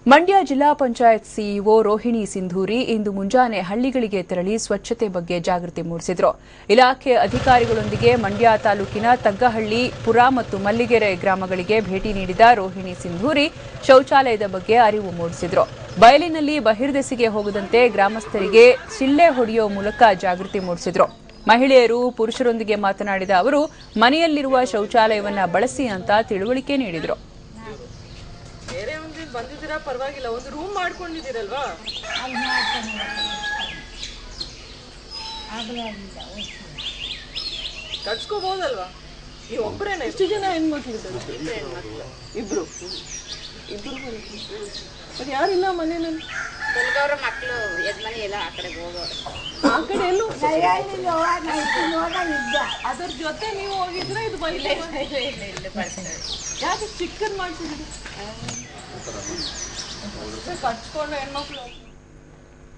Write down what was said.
ಮಂಡ್ಯ ಜಿಲ್ಲಾ ಪಂಚಾಯತ್ ಸಿಇಒ ರೋಹಿಣಿ ಸಿಂಧೂರಿ ಇಂದು ಮುಂಜಾನೆ ಹಳ್ಳಿಗಳಿಗೆ ತೆರಳಿ ಸ್ವಚ್ಛತೆ ಬಗ್ಗೆ ಜಾಗೃತಿ ಮೂಡಿಸಿದರು. ಇಲಾಖೆ ಅಧಿಕಾರಿಗಳೊಂದಿಗೆ ಮಂಡ್ಯ ತಾಲೂಕಿನ ತಗ್ಗಹಳ್ಳಿ, ಪುರ ಮತ್ತು ಮಲ್ಲಿಗೆರೆ ಗ್ರಾಮಗಳಿಗೆ ಭೇಟಿ ನೀಡಿದ ರೋಹಿಣಿ ಸಿಂಧೂರಿ ಶೌಚಾಲಯದ ಬಗ್ಗೆ ಅರಿವು ಮೂಡಿಸಿದರು. ಬಯಲಿನಲ್ಲಿ ಬಹಿರ್ದೆಸೆಗೆ ಹೋಗದಂತೆ ಗ್ರಾಮಸ್ಥರಿಗೆ ಸಿಳ್ಳೆ ಹೊಡೆಯುವ ಮೂಲಕ ಜಾಗೃತಿ ಮೂಡಿಸಿದರು. ಮಹಿಳೆಯರು, ಪುರುಷರೊಂದಿಗೆ ಮಾತನಾಡಿದ ಅವರು ಮನೆಯಲ್ಲಿರುವ ಶೌಚಾಲಯವನ್ನ ಬಳಸಿ ಅಂತ ತಿಳುವಳಿಕೆ ನೀಡಿದರು. ಬಂದಿದ್ದೀರಾ ಪರವಾಗಿಲ್ಲ, ಒಂದು ರೂಮ್ ಮಾಡ್ಕೊಂಡಿದ್ದೀರಲ್ವಾ? ಕಟ್ಸ್ಕೋಬಹುದಲ್ವಾ? ನೀವು ಒಬ್ಬರೇನ? ಎಷ್ಟು ಜನ ಹೆಣ್ಮಕ್ಳು ಇದ್ದಾರೆ? ಇಬ್ರು. ಅದು ಯಾರಿಲ್ಲ ಮನೆಯಲ್ಲಿ? ಬೆಳಗವ್ರ ಮಕ್ಕಳು ಯಜಮಾನಿ ಎಲ್ಲ ಆ ಕಡೆ ಹೋಗೋರು. ಆ ಕಡೆ ಎಲ್ಲೂ ಅದ್ರ ಜೊತೆ ನೀವು ಹೋಗಿದ್ರೆ ಇದು ಬಂದಿಲ್ಲ. ಯಾಕೆ ಚಿಕ್ಕನ್ ಮಾಡ್ತಿದ್ದೀರಿ? ಕಟ್ಸ್ಕೊಂಡು ಹೆಣ್ಮಕ್ಳು